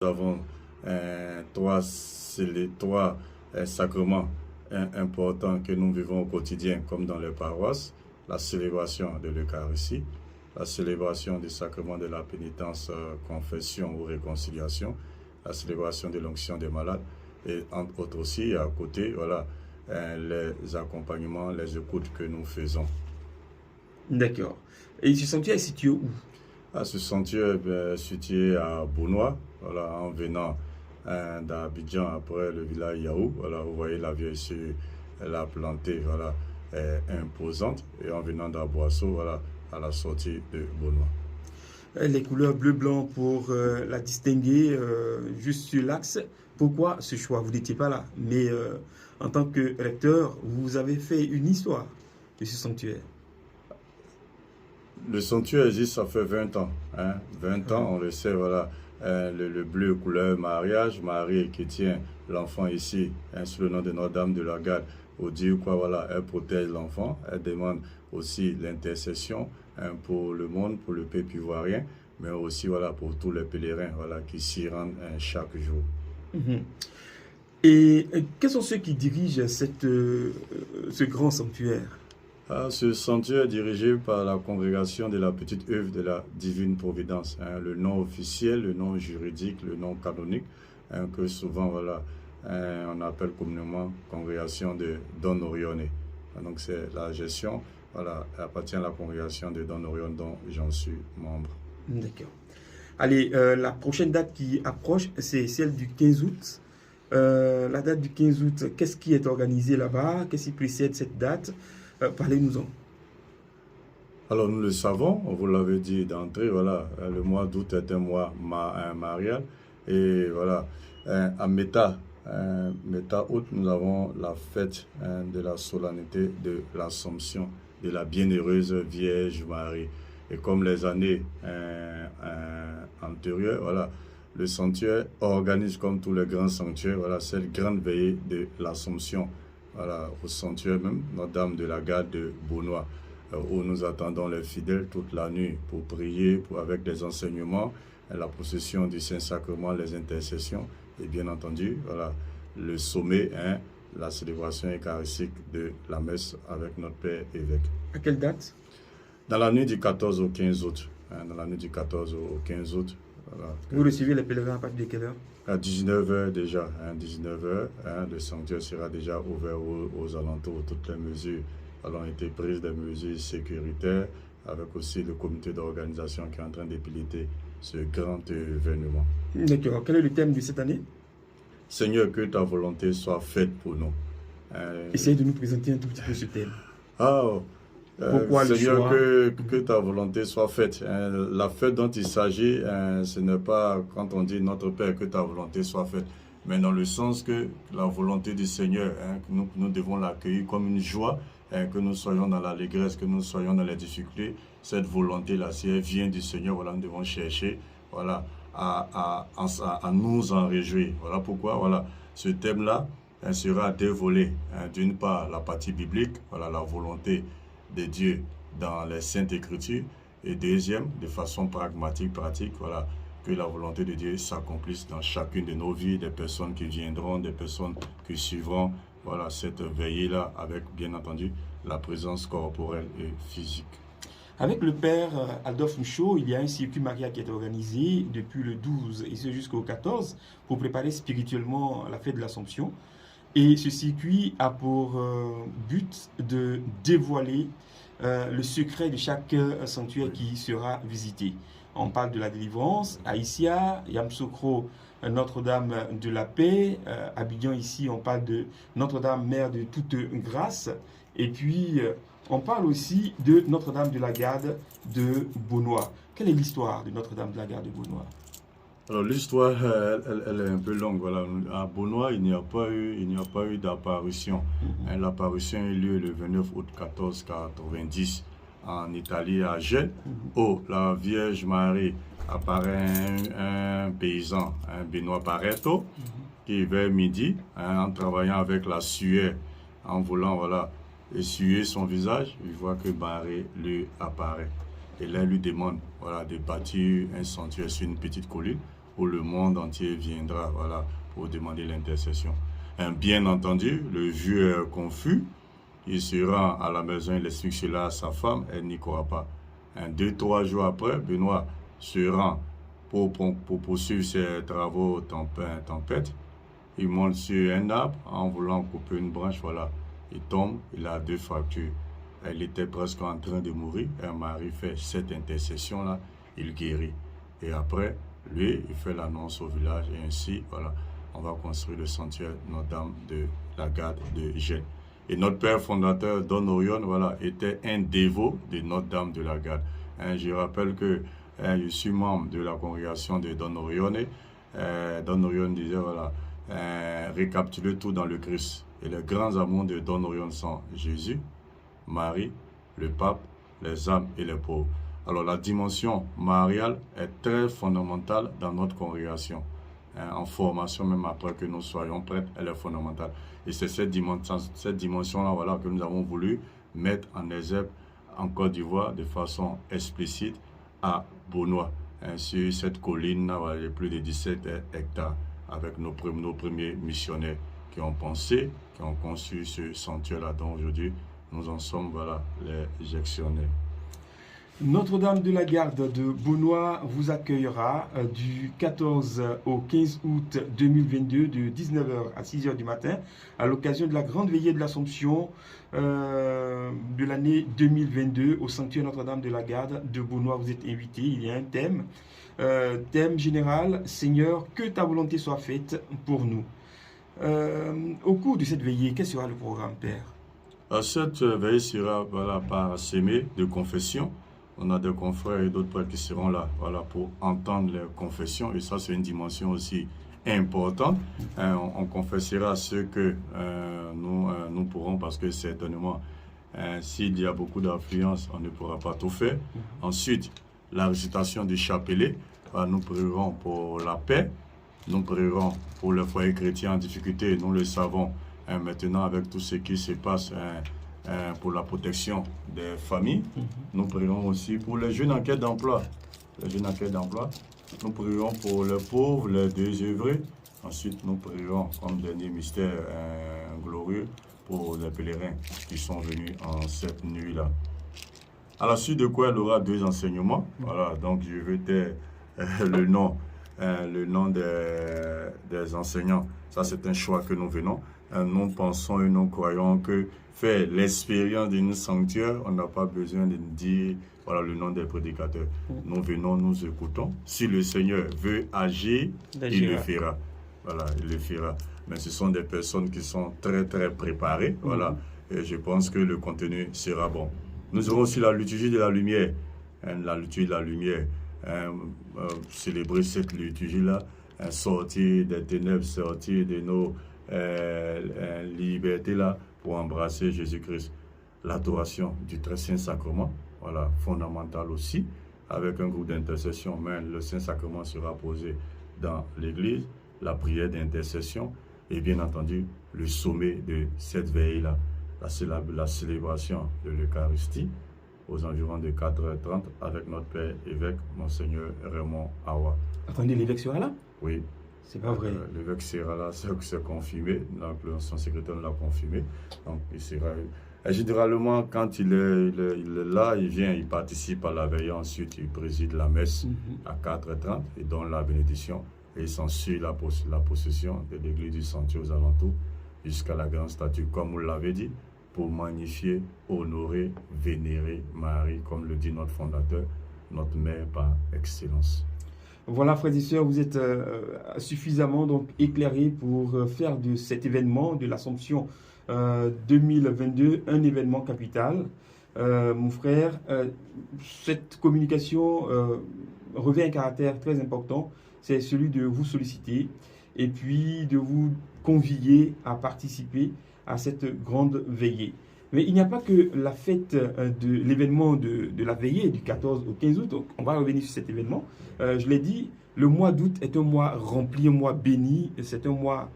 Nous avons trois sacrements importants que nous vivons au quotidien, comme dans les paroisses. La célébration de l'Eucharistie, la célébration du sacrement de la pénitence, confession ou réconciliation, la célébration de l'onction des malades, et entre autres aussi, à côté, voilà, les accompagnements, les écoutes que nous faisons. D'accord. Et ce sanctuaire est situé où? Ce sanctuaire est situé à Beaunois, voilà, en venant d'Abidjan après le village Yaou. Voilà, vous voyez la vieille sur la plantée, voilà, imposante. Et en venant d'Aboisseau, voilà, à la sortie de Beaunois. Les couleurs bleu-blanc pour la distinguer juste sur l'axe. Pourquoi ce choix? Vous n'étiez pas là, mais en tant que recteur, vous avez fait une histoire de ce sanctuaire. Le sanctuaire existe, ça fait 20 ans. 20 ans, on le sait, voilà. Le bleu couleur mariage, Marie qui tient l'enfant ici, sous le nom de Notre-Dame de la Garde. Au dire quoi, voilà, elle protège l'enfant, elle demande aussi l'intercession pour le monde, pour le peuple ivoirien, mais aussi voilà, pour tous les pèlerins voilà, qui s'y rendent chaque jour. Et quels sont ceux qui dirigent ce grand sanctuaire? Ce sanctuaire est dirigé par la congrégation de la Petite Œuvre de la Divine Providence. Le nom officiel, le nom juridique, le nom canonique, que souvent voilà, on appelle communément congrégation de Don Orione. Donc c'est la gestion, voilà, appartient à la congrégation de Don Orione dont j'en suis membre. D'accord. Allez, la prochaine date qui approche, c'est celle du 15 août. La date du 15 août, qu'est-ce qui est organisé là-bas? Qu'est-ce qui précède cette date? Parlez-nous-en. Alors nous le savons, vous l'avez dit d'entrée, voilà, le mois d'août est un mois marial. Et voilà, à Méta août, nous avons la fête de la solennité de l'Assomption de la Bienheureuse Vierge Marie. Et comme les années antérieures, voilà, le sanctuaire organise comme tous les grands sanctuaires, voilà, cette grande veillée de l'Assomption, voilà, au sanctuaire même, Notre-Dame de la Garde de Beaunois, où nous attendons les fidèles toute la nuit pour prier, avec des enseignements, la procession du Saint-Sacrement, les intercessions, et bien entendu, voilà, le sommet, la célébration eucharistique de la messe avec notre Père évêque. À quelle date? Dans la nuit du 14 au 15 août. Dans la nuit du 14 au 15 août. Voilà. Vous recevez les pèlerins à partir de quelle heure? À 19h déjà. 19h, le sanctuaire sera déjà ouvert aux alentours. Toutes les mesures ont été prises, des mesures sécuritaires, avec aussi le comité d'organisation qui est en train de piloter ce grand événement. D'accord. Quel est le thème de cette année? Seigneur, que ta volonté soit faite pour nous. Essayez de nous présenter un tout petit peu ce thème. Pourquoi Seigneur, que ta volonté soit faite. La fête dont il s'agit, ce n'est pas quand on dit notre Père, que ta volonté soit faite, mais dans le sens que la volonté du Seigneur, nous devons l'accueillir comme une joie, que nous soyons dans l'allégresse, que nous soyons dans les difficultés. Cette volonté-là, si elle vient du Seigneur, voilà, nous devons chercher voilà, à nous en réjouir. Voilà pourquoi voilà, ce thème-là sera dévolé. D'une part, la partie biblique, voilà, la volonté de Dieu dans les Saintes Écritures, et deuxième, de façon pragmatique, pratique, voilà, que la volonté de Dieu s'accomplisse dans chacune de nos vies, des personnes qui viendront, des personnes qui suivront, voilà, cette veillée-là, avec bien entendu la présence corporelle et physique. Avec le père Adolphe Michaud, il y a un circuit Maria qui est organisé depuis le 12 et ce jusqu'au 14 pour préparer spirituellement la fête de l'Assomption. Et ce circuit a pour but de dévoiler le secret de chaque sanctuaire qui sera visité. On parle de la délivrance, Aïssia, Yamsoukro, Notre-Dame de la Paix, Abidjan ici on parle de Notre-Dame Mère de toute grâce, et puis on parle aussi de Notre-Dame de la Garde de Beaunois. Quelle est l'histoire de Notre-Dame de la Garde de Beaunois? Alors l'histoire, elle est un peu longue. Voilà. À Beaunois, il n'y a pas eu d'apparition. L'apparition a eu lieu le 29 août 1490 en Italie, à Gênes, où la Vierge Marie apparaît un paysan, un Benoît Pareto, qui vers midi, en travaillant avec la sueur, en voulant voilà, essuyer son visage, il voit que Marie lui apparaît. Et là, il lui demande voilà, de bâtir un sanctuaire sur une petite colline où le monde entier viendra, voilà, pour demander l'intercession. Bien entendu, le vieux confus, il se rend à la maison, il explique cela à sa femme, elle n'y croit pas. 2-3 jours après, Benoît se rend pour poursuivre ses travaux tempête. Il monte sur un arbre en voulant couper une branche, voilà. Il tombe, il a 2 fractures. Elle était presque en train de mourir. Un mari fait cette intercession-là, il guérit. Et après, lui, il fait l'annonce au village et ainsi, voilà, on va construire le sanctuaire Notre-Dame de la Garde de Gênes. Et notre père fondateur, Don Orion, voilà, était un dévot de Notre-Dame de la Garde. Je rappelle que je suis membre de la congrégation de Don Orion. Don Orion disait, voilà, récapituler tout dans le Christ. Et les grands amours de Don Orion sont Jésus, Marie, le pape, les âmes et les pauvres. Alors la dimension mariale est très fondamentale dans notre congrégation. En formation, même après que nous soyons prêtres, elle est fondamentale. Et c'est cette dimension-là, voilà, que nous avons voulu mettre en exergue en Côte d'Ivoire de façon explicite à Beaunois. Sur cette colline-là, voilà, il y a plus de 17 hectares avec nos premiers missionnaires qui ont pensé, qui ont conçu ce sanctuaire-là, dont aujourd'hui nous en sommes, voilà, les gestionnaires. Notre-Dame de la Garde de Beaunois vous accueillera du 14 au 15 août 2022 de 19h à 6h du matin à l'occasion de la grande veillée de l'Assomption de l'année 2022 au sanctuaire Notre-Dame de la Garde de Beaunois. Vous êtes invité, il y a un thème. Thème général, Seigneur, que ta volonté soit faite pour nous. Au cours de cette veillée, quel sera le programme, Père? Cette veillée sera, voilà, parsemée de confessions. On a des confrères et d'autres prêtres qui seront là, voilà, pour entendre les confessions. Et ça, c'est une dimension aussi importante. On confessera ce que nous pourrons, parce que certainement, s'il y a beaucoup d'affluence, on ne pourra pas tout faire. Ensuite, la récitation du chapelet. Nous prierons pour la paix. Nous prierons pour les foyers chrétiens en difficulté. Nous le savons maintenant avec tout ce qui se passe. Pour la protection des familles. Nous prierons aussi pour les jeunes en quête d'emploi. Nous prierons pour les pauvres, les désœuvrés. Ensuite, nous prierons comme dernier mystère glorieux pour les pèlerins qui sont venus en cette nuit-là. À la suite de quoi, il y aura 2 enseignements. Voilà, donc je vais taire le nom des enseignants. Ça, c'est un choix que nous venons. Nous pensons et nous croyons que faire l'expérience d'un sanctuaire, on n'a pas besoin de dire, voilà, le nom des prédicateurs. Nous venons, nous écoutons. Si le Seigneur veut agir, il le fera. Voilà, il le fera. Mais ce sont des personnes qui sont très, très préparées. Voilà. Et je pense que le contenu sera bon. Nous aurons aussi la liturgie de la lumière. La liturgie de la lumière. Célébrer cette liturgie-là. Sortir des ténèbres, sortir de nos libertés-là pour embrasser Jésus-Christ. L'adoration du très saint sacrement, voilà, fondamental aussi, avec un groupe d'intercession, mais le saint sacrement sera posé dans l'église, la prière d'intercession et bien entendu le sommet de cette veille-là, la célébration de l'Eucharistie aux environs de 4h30 avec notre Père évêque, Monseigneur Raymond Awa. Attendez, l'évêque sera là? Oui. C'est pas vrai. L'évêque sera là, c'est confirmé. Donc, son secrétaire l'a confirmé. Donc, il sera. Et généralement, quand il est là, il vient, il participe à la veille. Ensuite, il préside la messe à 4h30 et donne la bénédiction. Et il s'ensuit la possession de l'église du Sanctuaire aux alentours jusqu'à la grande statue, comme vous l'avez dit, pour magnifier, honorer, vénérer Marie, comme le dit notre fondateur, notre mère par excellence. Voilà, frères et sœurs, vous êtes suffisamment donc éclairés pour faire de cet événement de l'Assomption 2022 un événement capital. Mon frère, cette communication revêt un caractère très important, c'est celui de vous solliciter et puis de vous convier à participer à cette grande veillée. Mais il n'y a pas que la fête de l'événement de la veillée du 14 au 15 août. Donc on va revenir sur cet événement. Je l'ai dit, le mois d'août est un mois rempli, un mois béni. C'est un mois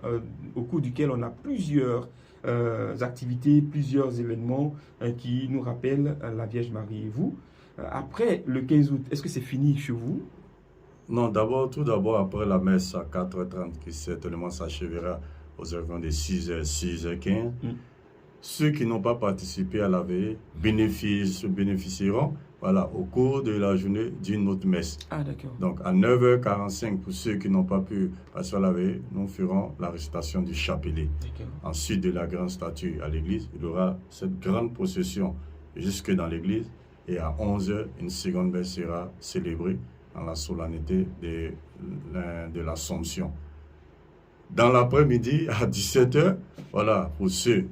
au cours duquel on a plusieurs activités, plusieurs événements qui nous rappellent la Vierge Marie. Et vous, après le 15 août, est-ce que c'est fini chez vous? Non, tout d'abord, après la messe à 4h30, qui certainement s'achèvera aux environs de 6h, 6h15, ceux qui n'ont pas participé à la veillée bénéficieront voilà, au cours de la journée d'une autre messe. Ah, d'accord. Donc, à 9h45, pour ceux qui n'ont pas pu passer à la veillée, nous ferons la récitation du chapelet. Ensuite de la grande statue à l'église, il y aura cette grande procession jusque dans l'église. Et à 11h, une seconde messe sera célébrée en la solennité de l'Assomption. Dans l'après-midi, à 17h, voilà, pour ceux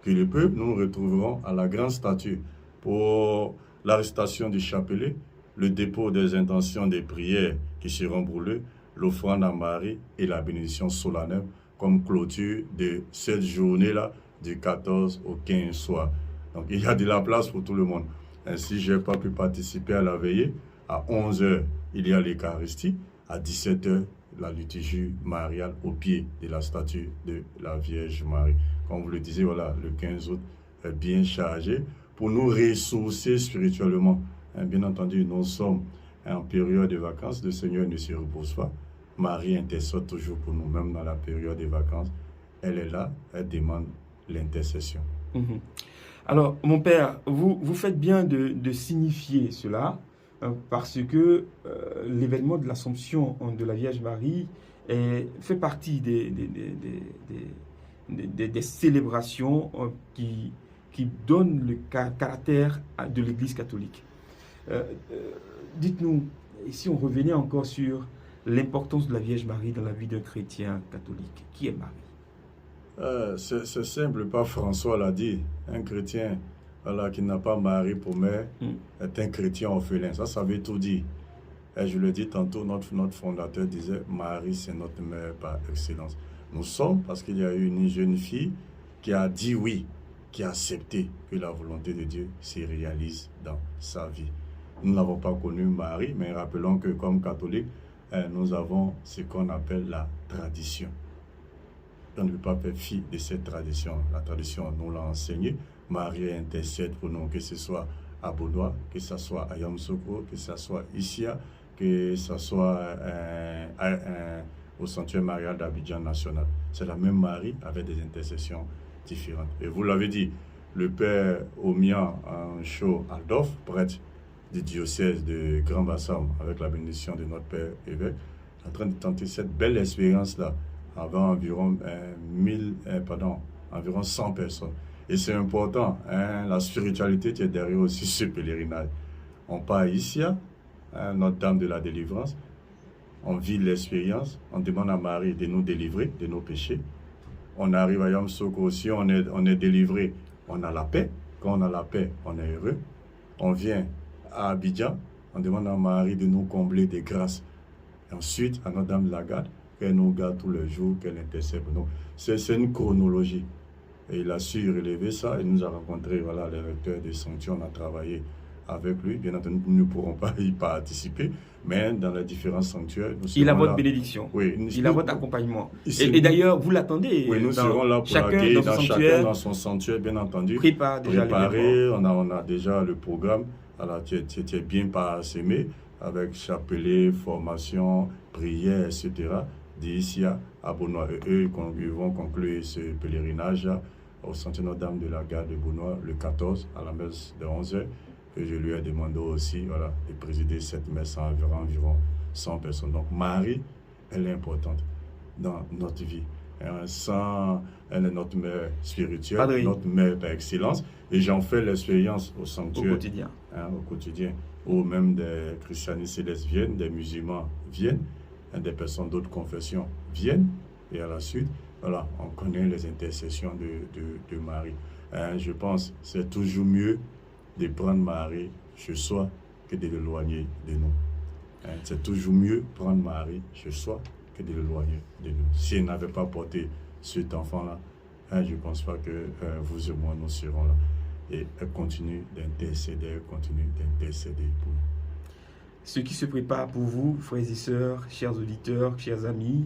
qui le peuvent, nous nous retrouverons à la grande statue pour l'arrestation du chapelet, le dépôt des intentions des prières qui seront brûlées, l'offrande à Marie et la bénédiction solennelle comme clôture de cette journée-là du 14 au 15 soir. Donc il y a de la place pour tout le monde. Ainsi, je n'ai pas pu participer à la veillée. À 11h, il y a l'Eucharistie. À 17h, la liturgie mariale au pied de la statue de la Vierge Marie. Comme vous le disiez, voilà, le 15 août est bien chargé pour nous ressourcer spirituellement. Bien entendu, nous sommes en période de vacances. Le Seigneur ne se repose pas. Marie intercède toujours pour nous, même dans la période des vacances. Elle est là, elle demande l'intercession. Alors, mon père, vous faites bien de signifier cela, parce que l'événement de l'Assomption de la Vierge Marie fait partie des célébrations qui donnent le caractère de l'Église catholique. Dites-nous, si on revenait encore sur l'importance de la Vierge Marie dans la vie d'un chrétien catholique, qui est Marie? C'est simple, pas François l'a dit. Un chrétien voilà, qui n'a pas Marie pour mère est un chrétien orphelin. Ça veut tout dire. Et je le dis tantôt, notre fondateur disait Marie, c'est notre mère par excellence. Nous sommes parce qu'il y a eu une jeune fille qui a dit oui, qui a accepté que la volonté de Dieu se réalise dans sa vie. Nous n'avons pas connu Marie, mais rappelons que comme catholiques, nous avons ce qu'on appelle la tradition. On ne peut pas faire fi de cette tradition. La tradition nous l'a enseigné. Marie intercède pour nous, que ce soit à Baudois, que ce soit à Yamoussoukro, que ce soit ici, que ce soit au sanctuaire marial d'Abidjan national. C'est la même Marie avec des intercessions différentes. Et vous l'avez dit, le père Omian Cho Adolphe, prêtre du diocèse de Grand Bassam, avec la bénédiction de notre père évêque, est en train de tenter cette belle expérience-là, avec environ environ 100 personnes. Et c'est important, la spiritualité qui est derrière aussi ce pèlerinage. On part ici, Notre-Dame de la Délivrance, on vit l'expérience, on demande à Marie de nous délivrer de nos péchés. On arrive à Yamoussoukro aussi, on est délivré, on a la paix. Quand on a la paix, on est heureux. On vient à Abidjan, on demande à Marie de nous combler des grâces. Et ensuite, à Notre-Dame de la Garde, qu'elle nous garde tous les jours, qu'elle intercède pour nous. C'est une chronologie. Et il a su relever ça. Il nous a rencontré, voilà, les recteurs des sanctuaires. On a travaillé avec lui. Bien entendu, nous ne pourrons pas y participer, mais dans les différents sanctuaires, nous serons il a votre là. bénédiction. Oui, il a votre accompagnement. Et d'ailleurs, vous l'attendez. Oui, nous serons là pour l'accueillir chacun dans son sanctuaire, bien entendu. Préparé. On a déjà le programme. Alors, tu es bien parsemé avec chapelet, formation, prière, etc. D'ici à Baudois. Et eux, ils vont conclure ce pèlerinage au Sanctuaire Notre-Dame de la Garde de Baudois le 14 à la messe de 11h. Que je lui ai demandé aussi voilà, de présider cette messe à environ 100 personnes. Donc Marie, elle est importante dans notre vie. Elle est notre mère spirituelle, notre mère par excellence. Et j'en fais l'expérience au sanctuaire. Au quotidien. Où même des christianistes et lesbiennes, des musulmans viennent, des personnes d'autres confessions viennent. Et à la suite, voilà, on connaît les intercessions de Marie. Je pense que c'est toujours mieux de prendre Marie chez soi que de l'éloigner de nous. C'est toujours mieux prendre Marie chez soi que de l'éloigner de nous. Si elle n'avait pas porté cet enfant-là, je ne pense pas que vous et moi, nous serons là. Et elle continue d'intercéder, pour nous. Ce qui se prépare pour vous, frères et sœurs, chers auditeurs, chers amis,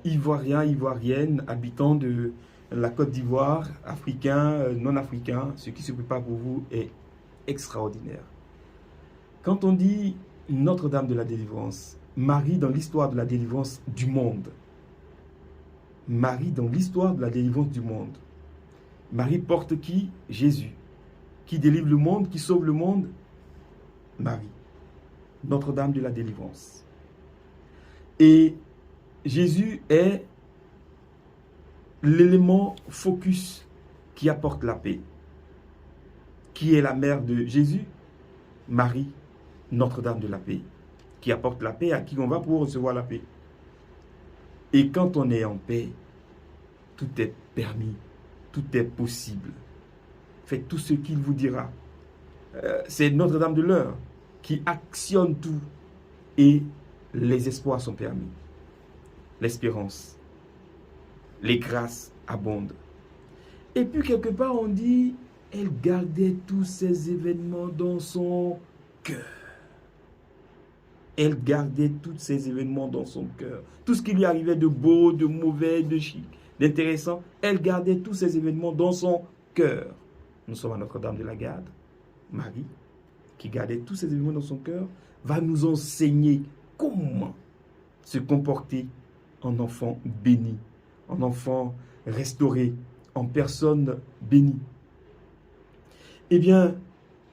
Ivoiriens, Ivoiriennes, habitants de la Côte d'Ivoire, Africains, non-africains, ce qui se prépare pour vous est extraordinaire. Quand on dit Notre-Dame de la Délivrance, Marie dans l'histoire de la délivrance du monde. Marie dans l'histoire de la délivrance du monde. Marie porte qui? Jésus. Qui délivre le monde, qui sauve le monde? Marie. Notre-Dame de la délivrance. Et Jésus est l'élément focus qui apporte la paix. Qui est la mère de Jésus? Marie, Notre-Dame de la paix, qui apporte la paix, à qui on va pour recevoir la paix. Et quand on est en paix, tout est permis, tout est possible. Faites tout ce qu'il vous dira. C'est Notre-Dame de l'heure qui actionne tout et les espoirs sont permis. L'espérance, les grâces abondent. Et puis quelque part on dit, elle gardait tous ces événements dans son cœur. Elle gardait tous ces événements dans son cœur. Tout ce qui lui arrivait de beau, de mauvais, de chic, d'intéressant, elle gardait tous ces événements dans son cœur. Nous sommes à Notre-Dame de la Garde. Marie, qui gardait tous ces événements dans son cœur, va nous enseigner comment se comporter en enfant béni, en enfant restauré, en personne bénie. Eh bien,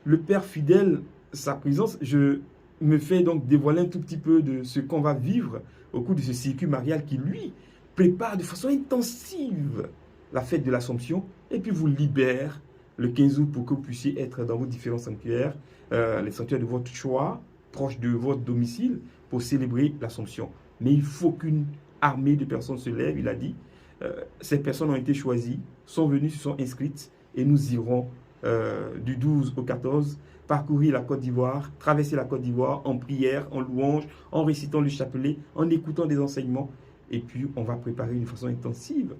le Père fidèle, sa présence, je me fais donc dévoiler un tout petit peu de ce qu'on va vivre au cours de ce circuit marial qui, lui, prépare de façon intensive la fête de l'Assomption et puis vous libère le 15 août pour que vous puissiez être dans vos différents sanctuaires, les sanctuaires de votre choix, proches de votre domicile, pour célébrer l'Assomption. Mais il faut qu'une armée de personnes se lève, il a dit. Ces personnes ont été choisies, sont venues, se sont inscrites et nous irons du 12 au 14 parcourir la Côte d'Ivoire, traverser la Côte d'Ivoire en prière, en louange, en récitant le chapelet, en écoutant des enseignements. Et puis, on va préparer d'une façon intensive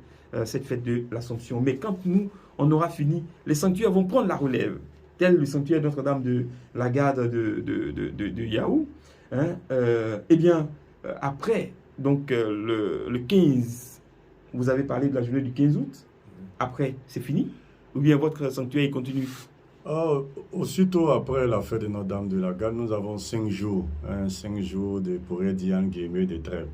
cette fête de l'Assomption. Mais quand nous, on aura fini, les sanctuaires vont prendre la relève, tel le sanctuaire Notre-Dame de la Garde de Yahoo. Hein, eh bien, après, donc le 15, vous avez parlé de la journée du 15 août. Après, c'est fini? Ou bien votre sanctuaire il continue? Aussitôt après la fête de Notre-Dame de la Garde, nous avons 5 jours. 5 jours de, pourrait dire, en guillemets, de trêve.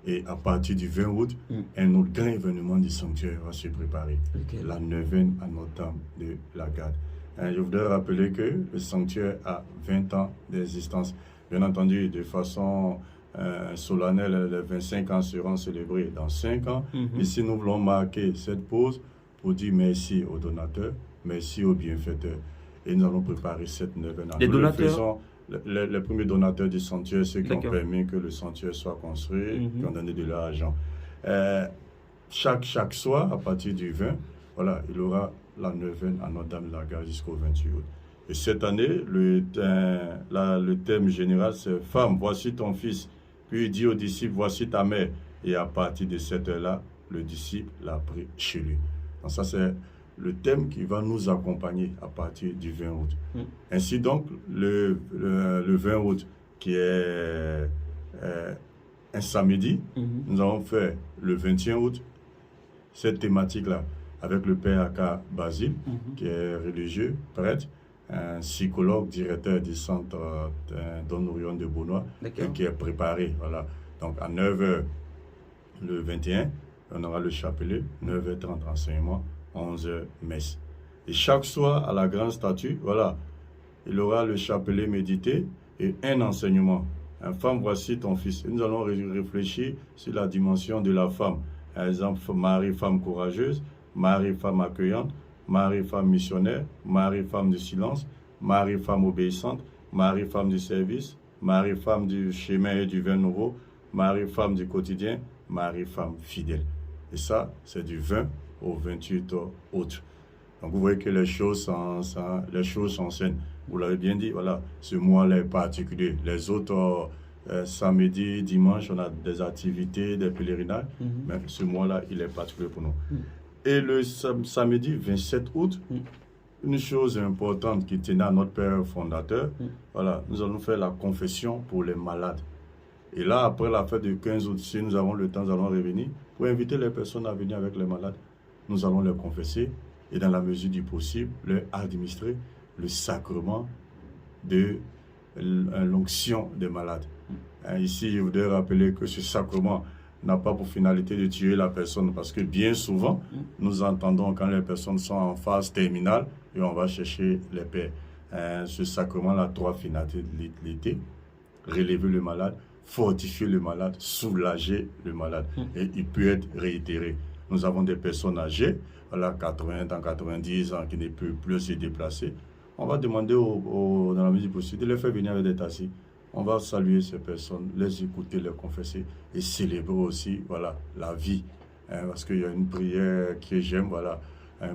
Et à partir du 20 août, un autre grand événement du sanctuaire va se préparer. La neuvaine à Notre-Dame de la Garde. Je voudrais rappeler que le sanctuaire a 20 ans d'existence. Bien entendu, de façon solennelle, les 25 ans seront célébrés dans 5 ans. Ici, nous voulons marquer cette pause pour dire merci aux donateurs, merci aux bienfaiteurs. Et nous allons préparer cette neuvaine. Les donateurs? Les premiers donateurs du sanctuaire, ceux qui ont permis que le sanctuaire soit construit, qui ont donné de l'argent. Chaque soir, à partir du 20, voilà, il y aura la neuvaine à Notre-Dame de la Garde jusqu'au 28 août. Et cette année, le thème général, c'est « Femme, voici ton fils ». Puis il dit aux disciples, voici ta mère. Et à partir de cette heure-là, le disciple l'a pris chez lui. Donc ça, c'est le thème qui va nous accompagner à partir du 20 août. Ainsi donc, le 20 août, qui est un samedi, nous avons fait le 21 août, cette thématique-là, avec le père Aka Basile, qui est religieux, prêtre, un psychologue, directeur du centre Don Orion de Beaunois, qui est préparé. Voilà. Donc à 9h le 21, on aura le chapelet, 9h30 enseignement, 11h messe. Et chaque soir, à la grande statue, voilà, il aura le chapelet médité et un enseignement. Femme, voici ton fils. Et nous allons réfléchir sur la dimension de la femme. Par exemple, Marie, femme courageuse, Marie, femme accueillante, Marie, femme missionnaire, Marie, femme du silence, Marie, femme obéissante, Marie, femme du service, Marie, femme du chemin et du vin nouveau, Marie, femme du quotidien, Marie, femme fidèle. Et ça, c'est du 20 au 28 août. Donc vous voyez que les choses s'enseignent. Vous l'avez bien dit, voilà, ce mois-là est particulier. Les autres, samedi, dimanche, on a des activités, des pèlerinages, mais ce mois-là, il est particulier pour nous. Et le samedi 27 août, une chose importante qui tenait à notre père fondateur, voilà, nous allons faire la confession pour les malades. Et là, après la fête du 15 août, si nous avons le temps, nous allons revenir pour inviter les personnes à venir avec les malades. Nous allons les confesser et dans la mesure du possible, leur administrer le sacrement de l'onction des malades. Ici, je voudrais rappeler que ce sacrement n'a pas pour finalité de tuer la personne, parce que bien souvent, nous entendons quand les personnes sont en phase terminale et on va chercher les pères. Ce sacrement a 3 finalités: relever le malade, fortifier le malade, soulager le malade. Et il peut être réitéré. Nous avons des personnes âgées, voilà, 80 ans, 90 ans, qui ne peuvent plus se déplacer. On va demander dans la mesure possible de les faire venir avec des tassis. On va saluer ces personnes, les écouter, les confesser et célébrer aussi, voilà, la vie. Parce qu'il y a une prière que j'aime, voilà.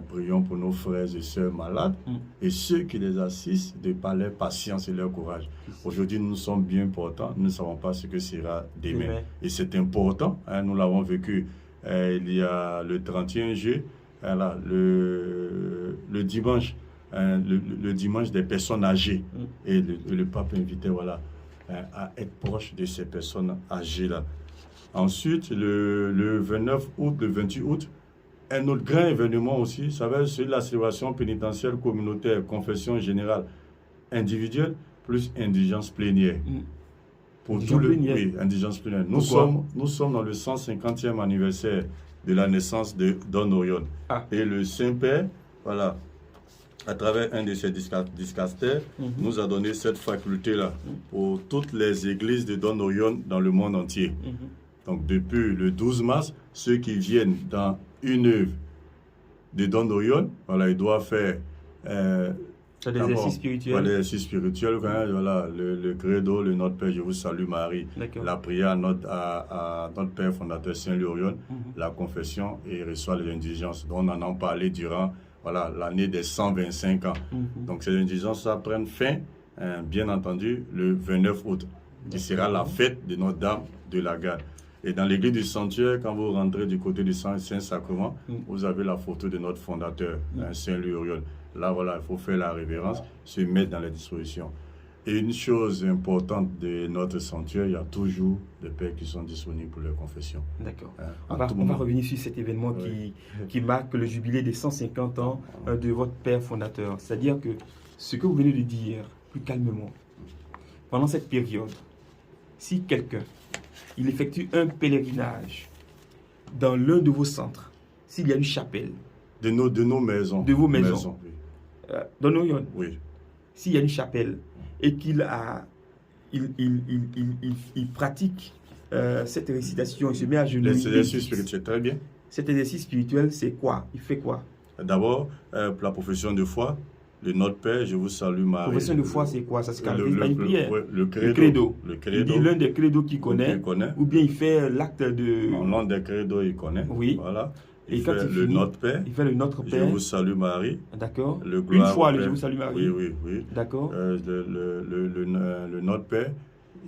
Prions pour nos frères et sœurs malades et ceux qui les assistent de par leur patience et leur courage. Aujourd'hui, nous sommes bien portants, nous ne savons pas ce que sera demain. Et c'est important, nous l'avons vécu il y a le 31 juillet, voilà, le dimanche, le dimanche des personnes âgées. Et le pape invitait, voilà, à être proche de ces personnes âgées-là. Ensuite, le 29 août, le 28 août, un autre grand événement aussi, ça va être la célébration pénitentiaire communautaire, confession générale individuelle, plus indigence plénière. Pour tout le oui, indigence plénière. Nous sommes dans le 150e anniversaire de la naissance de Don Orion. Et le Saint-Père, voilà, à travers un de ses discastères, nous a donné cette faculté-là pour toutes les églises de Don Orion dans le monde entier. Donc, depuis le 12 mars, ceux qui viennent dans une œuvre de Don Orion, voilà, ils doivent faire l'exercice spirituel. Voilà, l'exercice spirituel, voilà, le credo, le Notre Père, je vous salue Marie, la prière à notre Père fondateur Saint-Louis Orion, la confession et reçoit les indulgences dont on en a parlé durant, voilà, l'année des 125 ans. Donc ces indulgences, ça prend fin, bien entendu, le 29 août, qui sera la fête de Notre-Dame de la Garde. Et dans l'église du sanctuaire, quand vous rentrez du côté du Saint-Sacrement, vous avez la photo de notre fondateur, Saint-Louis Orion. Là, voilà, il faut faire la révérence, se mettre dans les dispositions. Et une chose importante de notre sanctuaire, il y a toujours des pères qui sont disponibles pour leur confession. D'accord. On va revenir sur cet événement qui marque le jubilé des 150 ans de votre père fondateur. C'est-à-dire que ce que vous venez de dire, plus calmement, pendant cette période, si quelqu'un il effectue un pèlerinage dans l'un de vos centres, s'il y a une chapelle, de nos maisons, de vos maisons, oui. Don Orion, oui. S'il y a une chapelle et qu'il pratique cette récitation, il se met à genoux. L'exercice spirituel, très bien. Cet exercice spirituel, c'est quoi? Il fait quoi? D'abord, la profession de foi. Le Notre Père, je vous salue Marie. Profession de foi, c'est quoi? Ça se caractérise par une prière. Le credo. Il dit l'un des credos qu'il connaît, ou bien il fait l'acte de... L'un des credos, il connaît. Oui. Voilà. Et quand il fait le Notre Père. Il fait le Notre Père. Je vous salue Marie. D'accord. Une fois, le Je vous salue Marie. Oui. D'accord. Le Notre Père,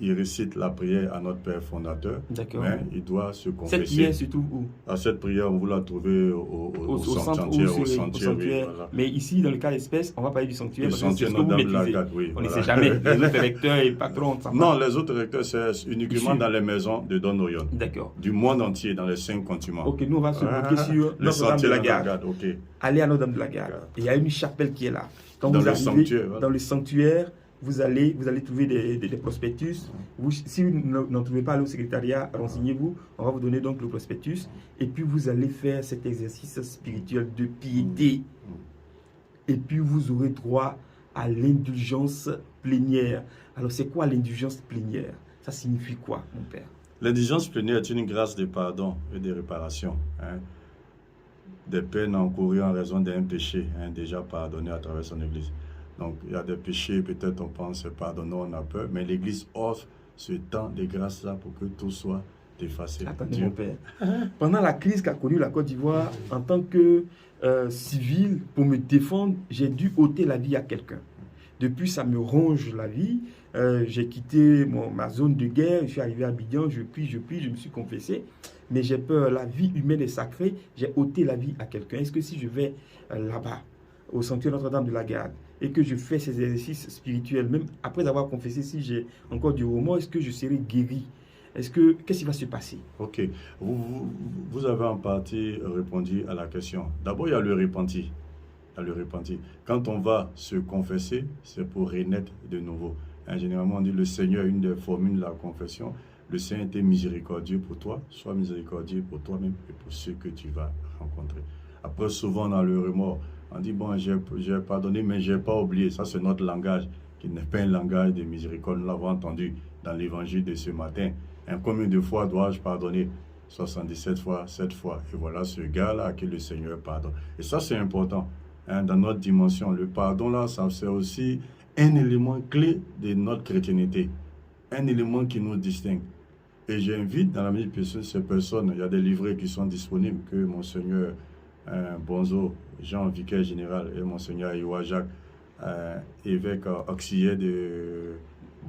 il récite la prière à notre Père fondateur. D'accord. Mais il doit se confesser. Cette prière se trouve où? Cette prière, vous la trouvez au sanctuaire. Voilà. Mais ici, dans le cas d'espèce, on va parler du sanctuaire. Le sanctuaire Notre-Dame de la Garde, on ne sait jamais. Les autres recteurs et patrons, non, les autres recteurs, c'est uniquement dans les maisons de Don Orion. D'accord. Du monde entier, dans les 5 continents. Ok, nous on va se bloquer sur Notre-Dame de la Garde. Okay. Allez à Notre-Dame de la Garde. Et il y a une chapelle qui est là. Quand vous arrivez dans le sanctuaire, vous allez trouver des prospectus. Si vous n'en trouvez pas, allez au secrétariat, renseignez-vous. On va vous donner donc le prospectus. Et puis vous allez faire cet exercice spirituel de piété. Et puis vous aurez droit à l'indulgence plénière. Alors c'est quoi l'indulgence plénière? Ça signifie quoi, mon père? L'indulgence plénière est une grâce de pardon et de réparation. Des peines encourues en raison d'un péché déjà pardonné à travers son Église. Donc, il y a des péchés, peut-être on pense pardonner, on a peur, mais l'Église offre ce temps de grâce-là pour que tout soit effacé. Attendez, mon père. Pendant la crise qu'a connue la Côte d'Ivoire, en tant que civil, pour me défendre, j'ai dû ôter la vie à quelqu'un. Depuis, ça me ronge la vie. J'ai quitté ma zone de guerre, je suis arrivé à Abidjan, je prie, je me suis confessé. Mais j'ai peur, la vie humaine est sacrée, j'ai ôté la vie à quelqu'un. Est-ce que si je vais là-bas, au sanctuaire Notre-Dame de la Garde, et que je fais ces exercices spirituels, même après avoir confessé, si j'ai encore du remords, est-ce que je serai guéri? Qu'est-ce qui va se passer? Ok. Vous avez en partie répondu à la question. D'abord, il y a le repenti. Quand on va se confesser, c'est pour renaître de nouveau. Généralement, on dit le Seigneur, une des formules de la confession, le Seigneur était miséricordieux pour toi, sois miséricordieux pour toi-même et pour ceux que tu vas rencontrer. Après, souvent dans le remords, on dit, bon, j'ai pardonné, mais je n'ai pas oublié. Ça, c'est notre langage, qui n'est pas un langage de miséricorde. Nous l'avons entendu dans l'évangile de ce matin. Combien de fois dois-je pardonner? 77 fois, 7 fois. Et voilà ce gars-là à qui le Seigneur pardonne. Et ça, c'est important. Dans notre dimension, le pardon, là, ça c'est aussi un élément clé de notre chrétienté. Un élément qui nous distingue. Et j'invite dans la mesure de ces personnes, il y a des livrets qui sont disponibles que Monseigneur Bonzo, Jean Vicaire Général et Monseigneur Iwa Jacques, évêque auxiliaire de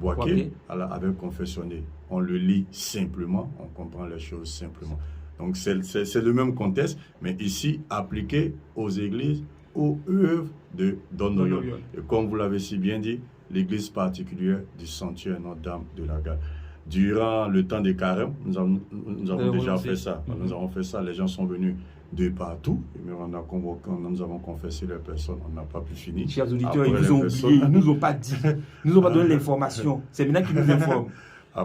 Boaké, avait confessionné. On le lit simplement, on comprend les choses simplement. Donc c'est le même contexte, mais ici appliqué aux églises, aux œuvres de Don Noyon. Et comme vous l'avez si bien dit, l'église particulière du sanctuaire Notre-Dame de la Garde. Durant le temps des carêmes, nous avons déjà fait ça. Nous avons fait ça, les gens sont venus de partout, mais on a convoqué, nous avons confessé les personnes, on n'a pas pu finir. Chers auditeurs, ils nous ont oublié, ils nous ont pas dit, ils nous ont pas donné l'information. C'est maintenant qu'ils nous informent.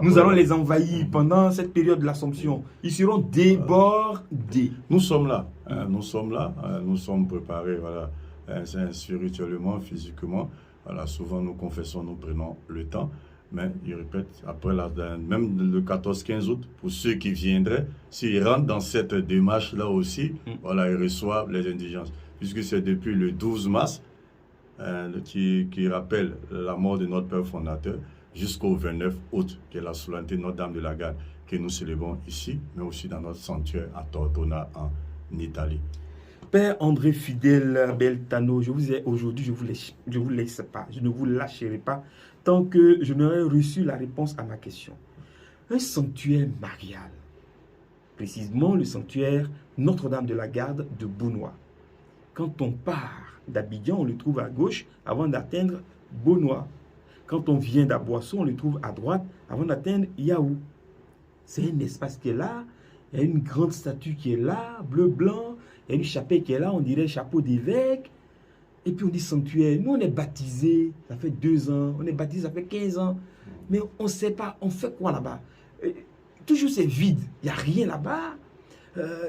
Nous allons les envahir pendant cette période de l'Assomption. Ils seront débordés. Nous sommes là, nous sommes préparés, voilà, spirituellement, physiquement. Voilà, souvent nous confessons, nous prenons le temps. Mais, je répète, après même le 14-15 août, pour ceux qui viendraient, s'ils rentrent dans cette démarche-là aussi, voilà, ils reçoivent les indulgences. Puisque c'est depuis le 12 mars, qui rappelle la mort de notre Père fondateur, jusqu'au 29 août, qui est la solennité de Notre-Dame de la Garde, que nous célébrons ici, mais aussi dans notre sanctuaire à Tortona, en Italie. Père André Fidèle Beltano, je vous ai aujourd'hui, je vous laisse pas, je ne vous lâcherai pas tant que je n'aurai reçu la réponse à ma question. Un sanctuaire marial, précisément le sanctuaire Notre-Dame de la Garde de Beaunois. Quand on part d'Abidjan, on le trouve à gauche avant d'atteindre Beaunois. Quand on vient d'Aboisson, on le trouve à droite avant d'atteindre Yaou. C'est un espace qui est là, il y a une grande statue qui est là, bleu-blanc, il y a une chapelle qui est là, on dirait chapeau d'évêque. Et puis on dit sanctuaire. Nous, on est baptisés, ça fait 2 ans. On est baptisés, ça fait 15 ans. Mais on ne sait pas, on fait quoi là-bas? Toujours c'est vide. Il n'y a rien là-bas.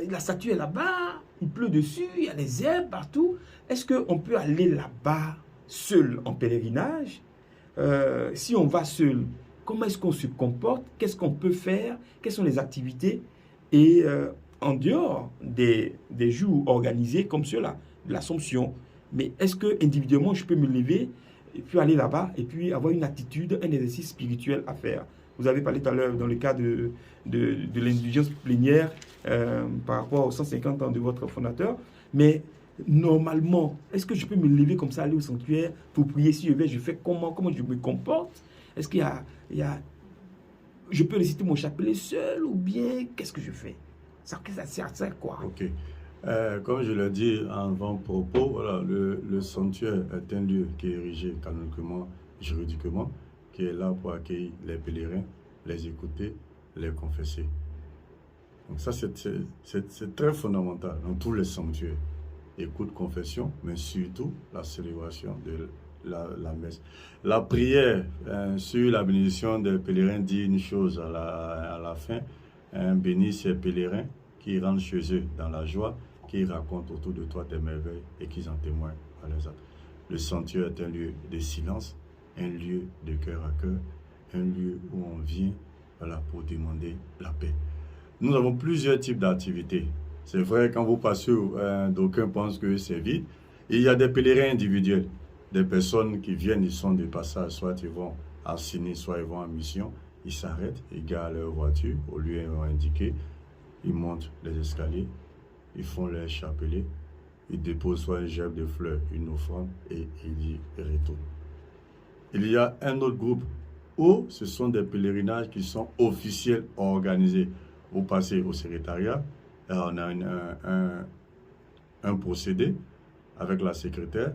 La statue est là-bas. Il pleut dessus. Il y a les herbes partout. Est-ce qu'on peut aller là-bas seul en pèlerinage? Si on va seul, comment est-ce qu'on se comporte? Qu'est-ce qu'on peut faire? Quelles sont les activités? Et en dehors des jours organisés comme ceux-là, de l'Assomption, mais est-ce que individuellement je peux me lever et puis aller là-bas et puis avoir une attitude, un exercice spirituel à faire? Vous avez parlé tout à l'heure dans le cas de l'indulgence plénière par rapport aux 150 ans de votre fondateur, mais normalement, est-ce que je peux me lever comme ça, aller au sanctuaire pour prier? Si je vais, je fais comment je me comporte? Est-ce qu'il y a je peux réciter mon chapelet seul ou bien qu'est-ce que je fais? Ça sert quoi? Ok. Comme je l'ai dit en avant-propos, voilà, le sanctuaire est un lieu qui est érigé canoniquement, juridiquement, qui est là pour accueillir les pèlerins, les écouter, les confesser. Donc ça, c'est très fondamental dans tous les sanctuaires. Écoute, confession, mais surtout la célébration de la messe. La prière sur la bénédiction des pèlerins dit une chose à la fin, bénis ces pèlerins qui rentrent chez eux dans la joie, qui racontent autour de toi tes merveilles et qui en témoignent à les autres. Le sanctuaire est un lieu de silence, un lieu de cœur à cœur, un lieu où on vient pour demander la paix. Nous avons plusieurs types d'activités. C'est vrai, quand vous passez, d'aucuns pensent que c'est vide. Et il y a des pèlerins individuels, des personnes qui viennent, ils sont de passage, soit ils vont à Sini, soit ils vont en mission. Ils s'arrêtent, ils garent leur voiture au lieu indiqué, ils montent les escaliers, ils font leur chapelet, ils déposent soit une gerbe de fleurs, une offrande, et ils y retournent. Il y a un autre groupe où ce sont des pèlerinages qui sont officiels, organisés. Vous passez au secrétariat, là on a un procédé avec la secrétaire.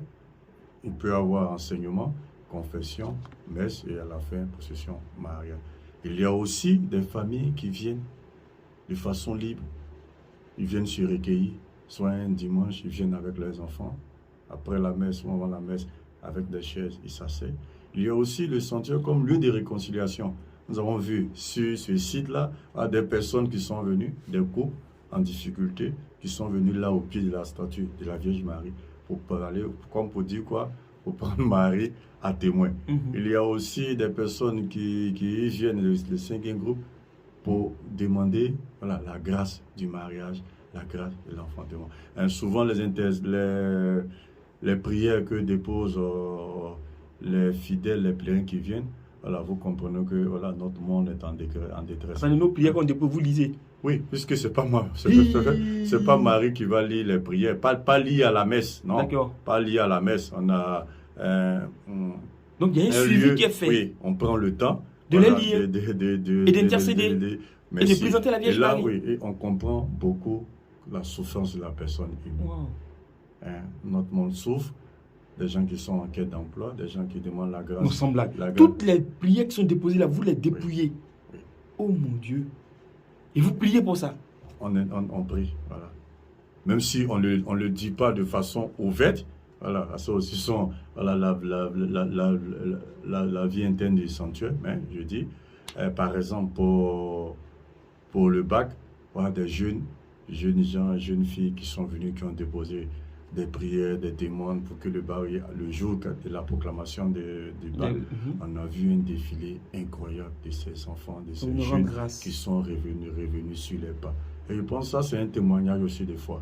Il peut y avoir enseignement, confession, messe et à la fin, procession mariale. Il y a aussi des familles qui viennent de façon libre. Ils viennent se recueillir, soit un dimanche, ils viennent avec leurs enfants. Après la messe, ou avant la messe, avec des chaises, ils s'asseyent. il y a aussi le sanctuaire comme lieu de réconciliation. Nous avons vu sur ce site-là des personnes qui sont venues, des couples en difficulté, qui sont venus là au pied de la statue de la Vierge Marie pour parler, comme pour dire quoi, pour prendre Marie à témoin. Il y a aussi des personnes qui viennent, le 5e groupe, pour demander voilà, la grâce du mariage, la grâce de l'enfantement. Souvent, les prières que déposent les fidèles, les pèlerins qui viennent, voilà, vous comprenez que voilà, notre monde est en détresse. Enfin, nos prières qu'on dépose, vous lisez. Oui, puisque c'est pas moi, c'est pas Marie qui va lire les prières, pas lire à la messe, non. D'accord. Pas lire à la messe. On a donc il y a un suivi lieu, qui est fait. Oui, on prend le temps de les lire et d'intercéder et de présenter la Vierge Marie. Oui, et on comprend beaucoup la souffrance de la personne humaine. Wow. Notre monde souffre. Des gens qui sont en quête d'emploi, des gens qui demandent la grâce. Nous sommes là. Toutes les prières qui sont déposées là, vous les dépouillez. Oui. Oh mon Dieu. Et vous priez pour ça. On prie, voilà. Même si on le dit pas de façon ouverte, voilà, ça aussi sont voilà, la vie interne du sanctuaire, mais je dis, par exemple, pour le bac, voilà, des jeunes gens, jeunes filles qui sont venus, qui ont déposé des prières, des demandes pour que le jour de la proclamation du bac, on a vu un défilé incroyable de ces enfants, de ces jeunes qui sont revenus sur les pas. Et je pense que ça, c'est un témoignage aussi de foi.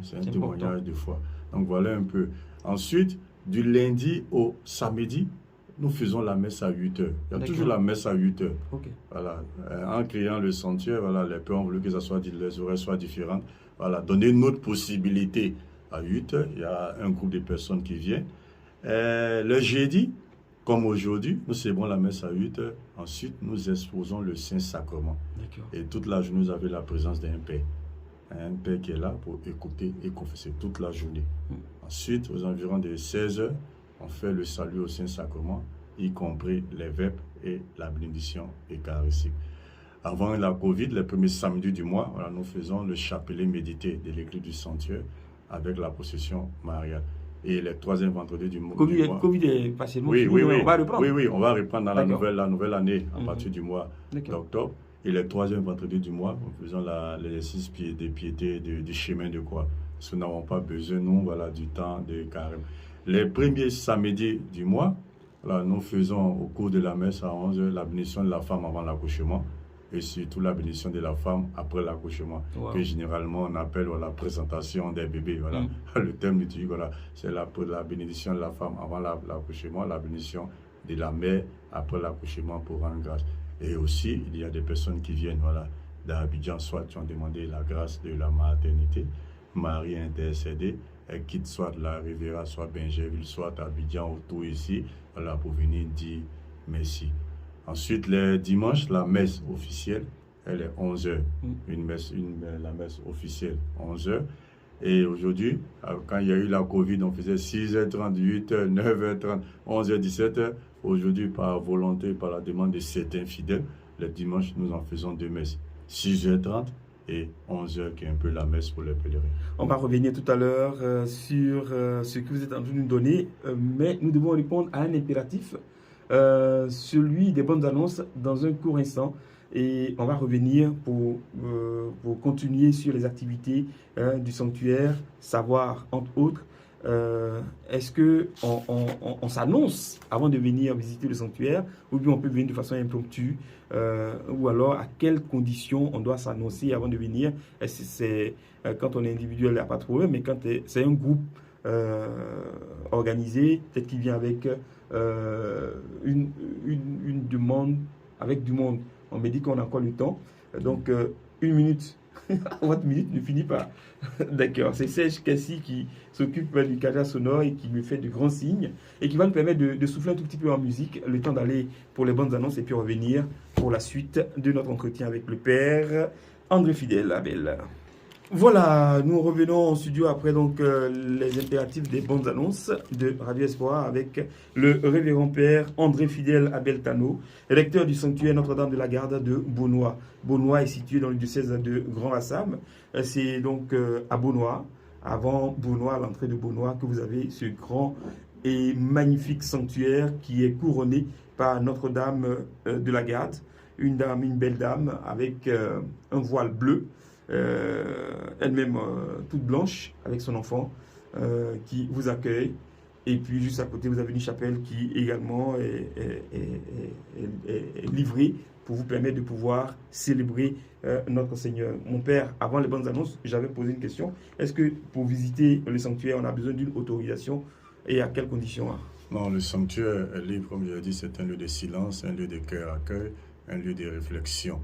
C'est un témoignage de foi. Donc voilà un peu. Ensuite, du lundi au samedi, nous faisons la messe à 8h. Il y a toujours la messe à 8h. Okay. Voilà. En créant le sanctuaire, voilà, les pères ont voulu que les horaires soient différentes. Voilà. Donner une autre possibilité. À 8h, il y a un groupe de personnes qui vient. Le jeudi, comme aujourd'hui, nous célébrons la messe à 8h. Ensuite, nous exposons le Saint-Sacrement. Et toute la journée, nous avons la présence d'un père. Un père qui est là pour écouter et confesser toute la journée. Ensuite, aux environs de 16h, on fait le salut au Saint-Sacrement, y compris les vêpres et la bénédiction eucharistique. Avant la Covid, les premiers samedis du mois, voilà, nous faisons le chapelet médité de l'église du sanctuaire avec la procession mariale. Et les 3e vendredis du mois. Covid est passé. Oui, on va reprendre. Oui, on va reprendre dans la nouvelle année à partir du mois d'octobre. Et les 3e vendredis du mois, nous faisons l'exercice de piété, du chemin de croix. Parce que nous n'avons pas besoin, nous, voilà, du temps de carême. Les premiers samedis du mois, voilà, nous faisons au cours de la messe à 11h la bénédiction de la femme avant l'accouchement. Et surtout la bénédiction de la femme après l'accouchement, que généralement on appelle la présentation des bébés. Voilà. Le thème liturgique, voilà, c'est la bénédiction de la femme avant l'accouchement, la bénédiction de la mère après l'accouchement pour rendre grâce. Et aussi, il y a des personnes qui viennent d'Abidjan, soit qui ont demandé la grâce de la maternité, Marie intercédée, elle quitte soit de la Riviera, soit Benjerville, soit Abidjan, autour ici, voilà, pour venir dire merci. Ensuite, les dimanches, la messe officielle, elle est 11h. La messe officielle, 11h. Et aujourd'hui, quand il y a eu la Covid, on faisait 6h30, 8h, 9h30, 11h, 17h. Aujourd'hui, par volonté, par la demande de certains fidèles, les dimanches, nous en faisons 2 messes. 6h30 et 11h, qui est un peu la messe pour les pèlerins. On va revenir tout à l'heure sur ce que vous êtes en train de nous donner, mais nous devons répondre à un impératif. Celui des bonnes annonces dans un court instant, et on va revenir pour continuer sur les activités du sanctuaire, savoir entre autres est-ce que on s'annonce avant de venir visiter le sanctuaire, ou bien on peut venir de façon impromptue, ou alors à quelles conditions on doit s'annoncer avant de venir. C'est quand on est individuel, il n'y a pas de problème, mais quand c'est un groupe organisé, peut-être qu'il vient avec une demande avec du monde. On me dit qu'on a encore le temps. Donc, 1 minute. Votre minute ne finit pas. D'accord. C'est Serge Kassi qui s'occupe du cadre sonore et qui me fait de grands signes et qui va nous permettre de souffler un tout petit peu en musique, le temps d'aller pour les bonnes annonces et puis revenir pour la suite de notre entretien avec le père André Fidèle Abel. Voilà, nous revenons en studio après donc les impératifs des bonnes annonces de Radio Espoir avec le révérend père André Fidèle Abel Tano, recteur du sanctuaire Notre-Dame de la Garde de Beaunois. Beaunois est situé dans le diocèse de Grand-Bassam. C'est donc à Beaunois, avant Beaunois, à l'entrée de Beaunois, que vous avez ce grand et magnifique sanctuaire qui est couronné par Notre-Dame de la Garde, une belle dame avec un voile bleu, elle-même toute blanche avec son enfant qui vous accueille. Et puis juste à côté, vous avez une chapelle qui également est livrée pour vous permettre de pouvoir célébrer notre Seigneur. Mon père, avant les bonnes annonces, j'avais posé une question. Est-ce que pour visiter le sanctuaire, on a besoin d'une autorisation et à quelles conditions? Non, le sanctuaire est libre, comme je l'ai dit, c'est un lieu de silence, un lieu de cœur à cœur, un lieu de réflexion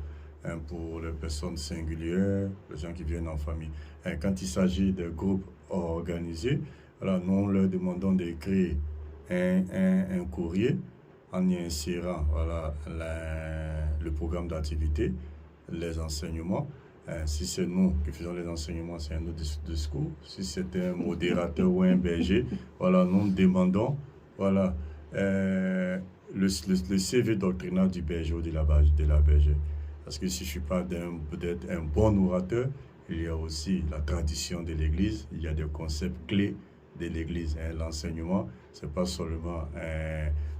pour les personnes singulières, les gens qui viennent en famille. Quand il s'agit de groupes organisés, alors nous leur demandons d'écrire un courrier en y insérant le programme d'activité, les enseignements. Si c'est nous qui faisons les enseignements, c'est un autre discours. Si c'est un modérateur ou un berger, nous demandons le CV doctrinal du berger ou de la bergère. Parce que si je ne suis pas peut-être un bon orateur, il y a aussi la tradition de l'Église, il y a des concepts clés de l'Église. L'enseignement, ce n'est pas seulement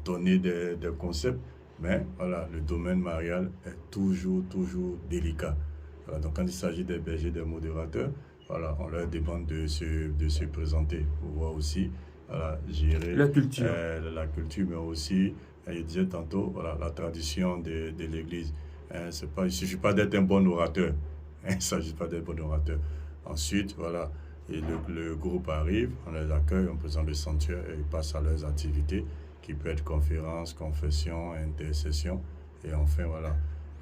donner des concepts, mais le domaine marial est toujours délicat. Donc quand il s'agit des bergers, des modérateurs, on leur demande de se présenter pour voir aussi gérer la culture, mais aussi, je disais tantôt, la tradition de l'Église. Il ne suffit pas d'être un bon orateur. Il ne s'agit pas d'être bon orateur. Ensuite, et le groupe arrive, on les accueille, on présente le sanctuaire et ils passent à leurs activités qui peut être conférence, confession, intercession. Et enfin,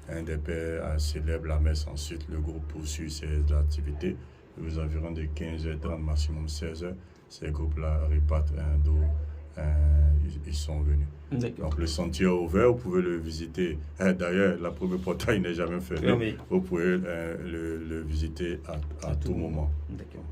un des pères célèbre la messe. Ensuite, le groupe poursuit ses activités. Aux environs de 15h30, maximum 16h, ces groupes-là repartent d'où ils sont venus. Donc le sentier est ouvert, vous pouvez le visiter. D'ailleurs, la première portail n'est jamais fermée. Vous pouvez le visiter à tout moment. D'accord.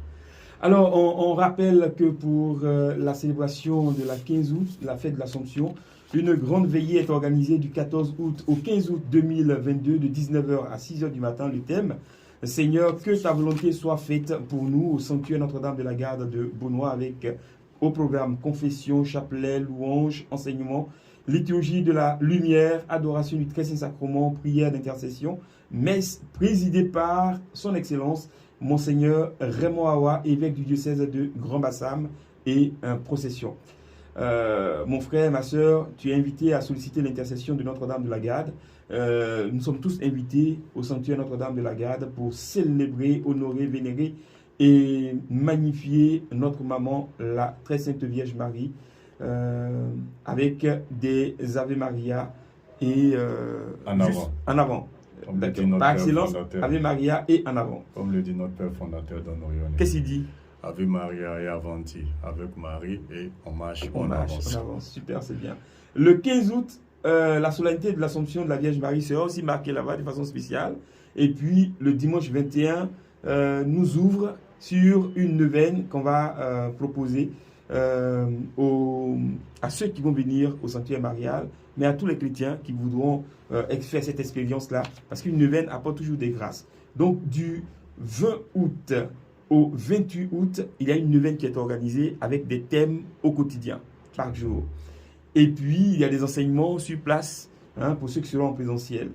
Alors, on rappelle que pour la célébration de la 15 août, la fête de l'Assomption, une grande veillée est organisée du 14 août au 15 août 2022 de 19h à 6h du matin. Le thème, Seigneur, que ta volonté soit faite pour nous au sanctuaire Notre-Dame de la Garde de Beaunois avec au programme confession, chapelet, louange, enseignement, liturgie de la lumière, adoration du très saint sacrement, prière d'intercession, messe présidée par son excellence Monseigneur Raymond Awa, évêque du diocèse de Grand Bassam, et procession. Mon frère, ma soeur, tu es invité à solliciter l'intercession de Notre-Dame de la Garde. Nous sommes tous invités au sanctuaire Notre-Dame de la Garde pour célébrer, honorer, vénérer et magnifier notre maman, la très sainte Vierge Marie, avec des Ave Maria et en avant. En avant. Par excellence, Ave Maria et en avant. Comme le dit notre Père fondateur Don Orione. Qu'est-ce qu'il dit? Ave Maria et avanti, avec Marie et on marche, on avance. Super, c'est bien. Le 15 août, la solennité de l'Assomption de la Vierge Marie sera aussi marquée là-bas de façon spéciale. Et puis, le dimanche 21 nous ouvre sur une neuvaine qu'on va proposer à ceux qui vont venir au sanctuaire marial, mais à tous les chrétiens qui voudront faire cette expérience-là, parce qu'une neuvaine apporte toujours des grâces. Donc, du 20 août au 28 août, il y a une neuvaine qui est organisée avec des thèmes au quotidien, par jour. Et puis, il y a des enseignements sur place pour ceux qui seront en présentiel.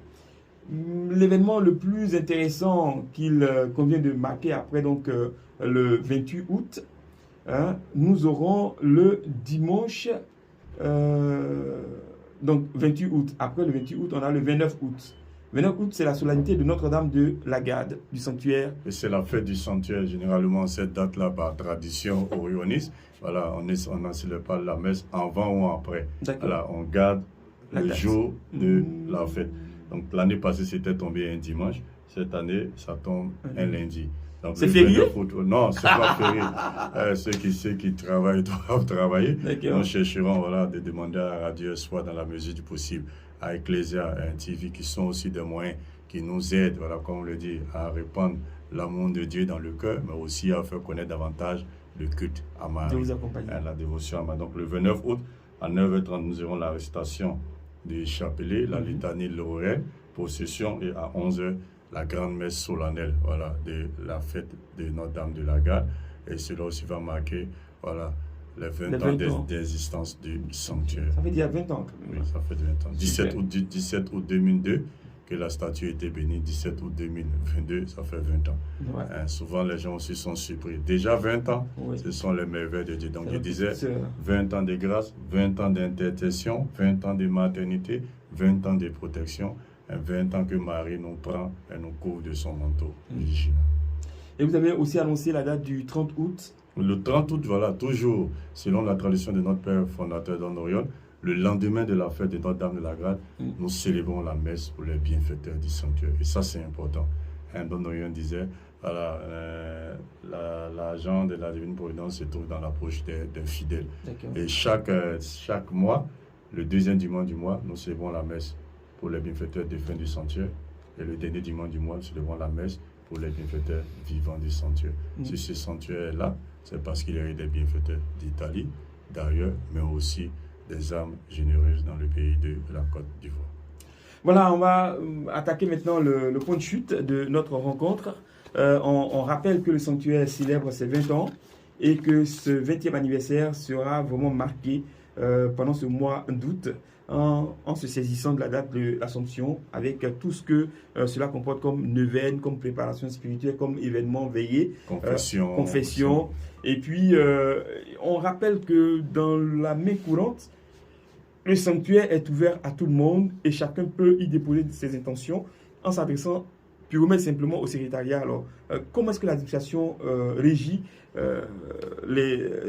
L'événement le plus intéressant qu'il convient de marquer après donc, le 28 août, nous aurons le dimanche, donc 28 août. Après le 28 août, on a le 29 août. 29 août, c'est la solennité de Notre-Dame de la Garde, du sanctuaire. Et c'est la fête du sanctuaire, généralement cette date-là, par tradition orioniste. On ne célèbre pas la messe avant ou après. On garde le jour de la fête. Donc l'année passée, c'était tombé un dimanche. Cette année, ça tombe un lundi. C'est férié? Non, c'est pas férié. Ceux qui travaillent doivent travailler. Nous chercherons de demander à Radio Espoir, dans la mesure du possible, à Ecclesia, à TV, qui sont aussi des moyens qui nous aident, comme on le dit, à répandre l'amour de Dieu dans le cœur, mais aussi à faire connaître davantage le culte à Marie, la dévotion à Marie. Donc le 29 août, à 9h30, nous aurons la récitation du chapelet, la litanie Lorraine, procession, et à 11h, la grande messe solennelle de la fête de Notre-Dame de la Garde. Et cela aussi va marquer les 20 ans d'existence du sanctuaire. Ça fait déjà 20 ans. Oui, ça fait 20 ans. 17 août 2002 que la statue a été bénie, 17 août 2022, ça fait 20 ans. Ouais. Souvent, les gens aussi sont surpris. Déjà 20 ans, oui. Ce sont les merveilles de Dieu. Donc, je disais 20 ans de grâce, 20 ans d'intercession, 20 ans de maternité, 20 ans de protection, 20 ans que Marie nous prend et nous couvre de son manteau vigilant. Et vous avez aussi annoncé la date du 30 août. Le 30 août, voilà, toujours selon la tradition de notre père fondateur Don Orion, le lendemain de la fête de Notre-Dame de la Grâce, nous célébrons la messe pour les bienfaiteurs du sanctuaire. Et ça, c'est important. Don Orion disait, voilà, l'argent de la divine providence se trouve dans la poche des fidèles. Et chaque mois, le deuxième dimanche du mois, nous célébrons la messe pour les bienfaiteurs défunts du sanctuaire. Et le dernier dimanche du mois, nous célébrons la messe pour les bienfaiteurs vivants du sanctuaire. Si ce sanctuaire est là, c'est parce qu'il y a eu des bienfaiteurs d'Italie, d'ailleurs, mais aussi des âmes généreuses dans le pays de la Côte d'Ivoire. Voilà, on va attaquer maintenant le point de chute de notre rencontre. On rappelle que le sanctuaire célèbre ses 20 ans et que ce 20e anniversaire sera vraiment marqué pendant ce mois d'août en se saisissant de la date de l'Assomption avec tout ce que cela comporte comme neuvaine, comme préparation spirituelle, comme événement veillé, confession. Et puis, on rappelle que dans la main courante, le sanctuaire est ouvert à tout le monde et chacun peut y déposer ses intentions en s'adressant purement et simplement au secrétariat. Alors, comment est-ce que l'administration régit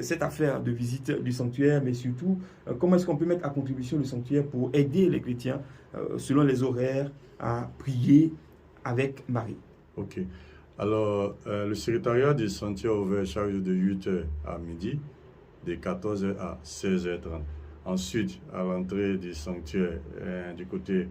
cette affaire de visite du sanctuaire, mais surtout, comment est-ce qu'on peut mettre à contribution le sanctuaire pour aider les chrétiens, selon les horaires, à prier avec Marie? Ok. Alors, le secrétariat du sanctuaire est ouvert chaque jour de 8h à midi, de 14h à 16h30. Ensuite, à l'entrée du sanctuaire, du côté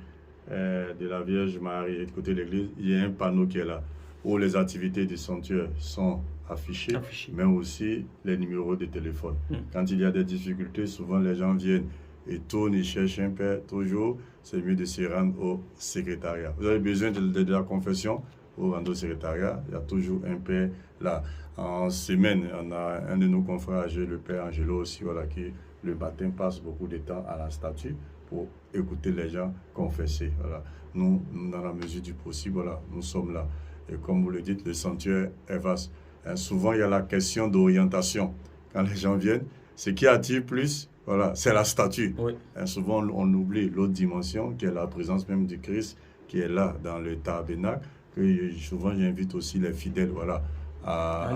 de la Vierge Marie et du côté de l'église, il y a un panneau qui est là, où les activités du sanctuaire sont affichées, mais aussi les numéros de téléphone. Quand il y a des difficultés, souvent les gens viennent et tournent, ils cherchent un père. Toujours, c'est mieux de se rendre au secrétariat. Vous avez besoin de la confession, vous rendez au secrétariat, il y a toujours un père là. En semaine, on a un de nos confrères âgés, le père Angelo aussi, voilà, qui le matin passe beaucoup de temps à la statue pour écouter les gens confesser. Voilà. Nous, dans la mesure du possible, voilà, nous sommes là. Et comme vous le dites, le sanctuaire est vaste. Souvent, il y a la question d'orientation. Quand les gens viennent, ce qui attire plus, voilà, c'est la statue. Oui. Souvent, on oublie l'autre dimension, qui est la présence même du Christ, qui est là dans le tabernacle. Que souvent, j'invite aussi les fidèles, voilà, à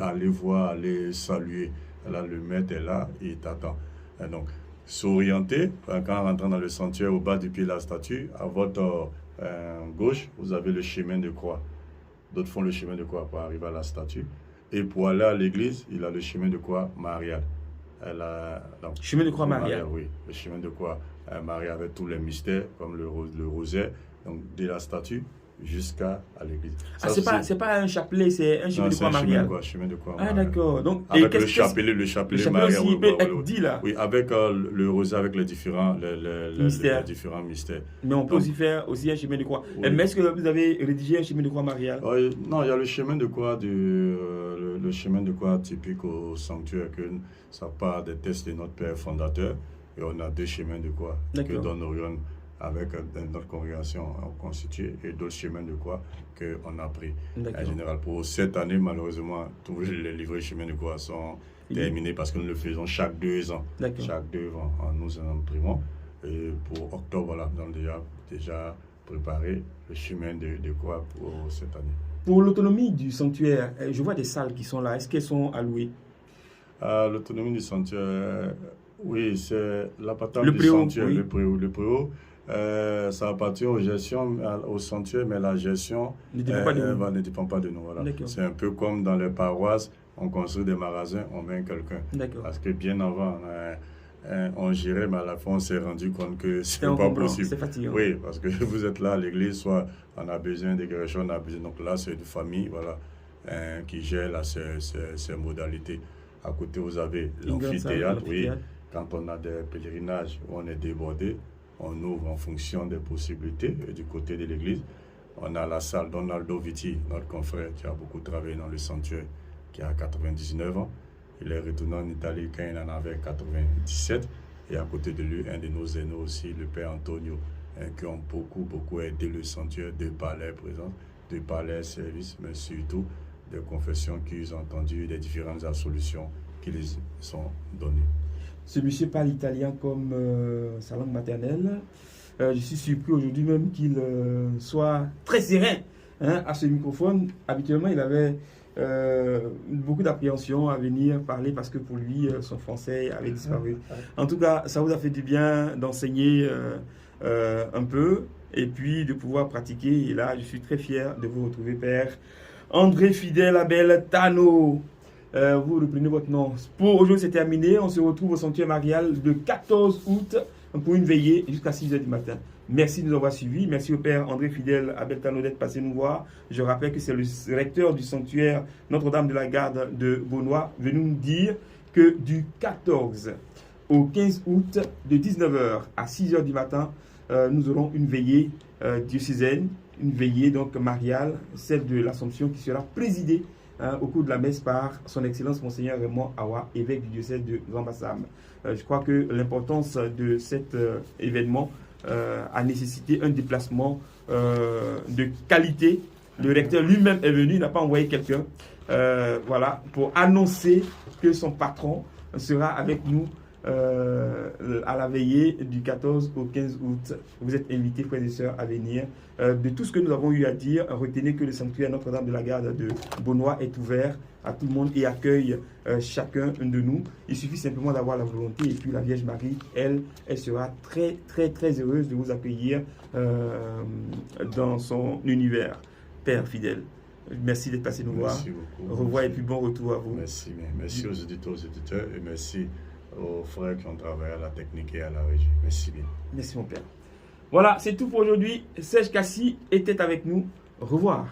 aller voir, aller saluer. Là, le maître est là, il t'attend. Donc, s'orienter, quand rentrant dans le sanctuaire, au bas du pied de la statue, à votre gauche, vous avez le chemin de croix. D'autres font le chemin de croix pour arriver à la statue. Et pour aller à l'église, il a le chemin de croix marial. Chemin de croix marial. Oui, le chemin de croix marial avec tous les mystères, comme le rosaire, donc de la statue jusqu'à l'église. C'est pas un chapelet, c'est un chemin de croix marial. Chemin de croix marial. D'accord. Donc, avec le chapelet marial. Aussi peut être dit là. Oui, avec le rosaire, avec les différents mystères. Mais on peut aussi faire un chemin de croix. Oui. Mais est-ce que vous avez rédigé un chemin de croix marial? Non, il y a le chemin de croix le chemin de croix typique au sanctuaire, que ça part des textes de notre père fondateur. Et on a deux chemins de croix que Don Orion avec notre congrégation constituée et d'autres chemins de croix qu'on a pris. En général, pour cette année, malheureusement, tous les livrets chemins de croix sont terminés parce que nous le faisons chaque 2 ans. Chaque 2 ans, nous en imprimons. Et pour octobre, voilà, nous avons déjà préparé le chemin de croix pour cette année. Pour l'autonomie du sanctuaire, je vois des salles qui sont là. Est-ce qu'elles sont allouées? L'autonomie du sanctuaire, oui, c'est l'appartement du sanctuaire, oui. Le préau. Ça appartient au sanctuaire, mais la gestion ne dépend pas de nous. Voilà. C'est un peu comme dans les paroisses, on construit des magasins, on met quelqu'un. Parce que bien avant, on gérait, mais à la fin, on s'est rendu compte que ce n'est pas possible. C'est fatigant. Oui, parce que vous êtes là à l'église, soit on a besoin de quelque chose, on a besoin. Donc là, c'est une famille voilà, qui gère là, ces modalités. À côté, vous avez l'amphithéâtre. Oui. Quand on a des pèlerinages où on est débordé, on ouvre en fonction des possibilités. Et du côté de l'église, on a la salle Donaldo Vitti, notre confrère qui a beaucoup travaillé dans le sanctuaire, qui a 99 ans. Il est retourné en Italie quand il en avait 97. Et à côté de lui, un de nos aînés aussi, le père Antonio, qui ont beaucoup aidé le sanctuaire de par leur présence, de par leur service, mais surtout des confessions qu'ils ont entendues, des différentes solutions qui les sont données. Ce monsieur parle italien comme sa langue maternelle. Je suis surpris aujourd'hui même qu'il soit très serein à ce microphone. Habituellement, il avait beaucoup d'appréhension à venir parler parce que pour lui, son français avait disparu. En tout cas, ça vous a fait du bien d'enseigner un peu et puis de pouvoir pratiquer. Et là, je suis très fier de vous retrouver, Père André Fidèle Abel Tano. Vous reprenez votre nom. Pour aujourd'hui, c'est terminé. On se retrouve au sanctuaire marial le 14 août pour une veillée jusqu'à 6h du matin. Merci de nous avoir suivis. Merci au Père André Fidèle Abel Tano d'être passé nous voir. Je rappelle que c'est le recteur du sanctuaire Notre-Dame de la Garde de Beaunois venu nous dire que du 14 au 15 août, de 19h à 6h du matin, nous aurons une veillée diocésaine, une veillée donc mariale, celle de l'Assomption qui sera présidée au cours de la messe par son Excellence Monseigneur Raymond Awa, évêque du diocèse de Grand-Bassam. Je crois que l'importance de cet événement a nécessité un déplacement de qualité. Le recteur lui-même est venu, il n'a pas envoyé quelqu'un, voilà, pour annoncer que son patron sera avec nous à la veillée du 14 au 15 août. Vous êtes invités, frères et sœurs, à venir. De tout ce que nous avons eu à dire, retenez que le sanctuaire Notre-Dame de la Garde de Beaunois est ouvert à tout le monde et accueille chacun de nous. Il suffit simplement d'avoir la volonté et puis la Vierge Marie, elle sera très heureuse de vous accueillir dans son univers. Père fidèle, merci d'être passé nous voir. Merci beaucoup. Au revoir et puis bon retour à vous. Merci aux auditeurs et merci aux frères qui ont travaillé à la technique et à la régie. Merci bien. Merci mon Père. Voilà, c'est tout pour aujourd'hui. Serge Kassi était avec nous. Au revoir.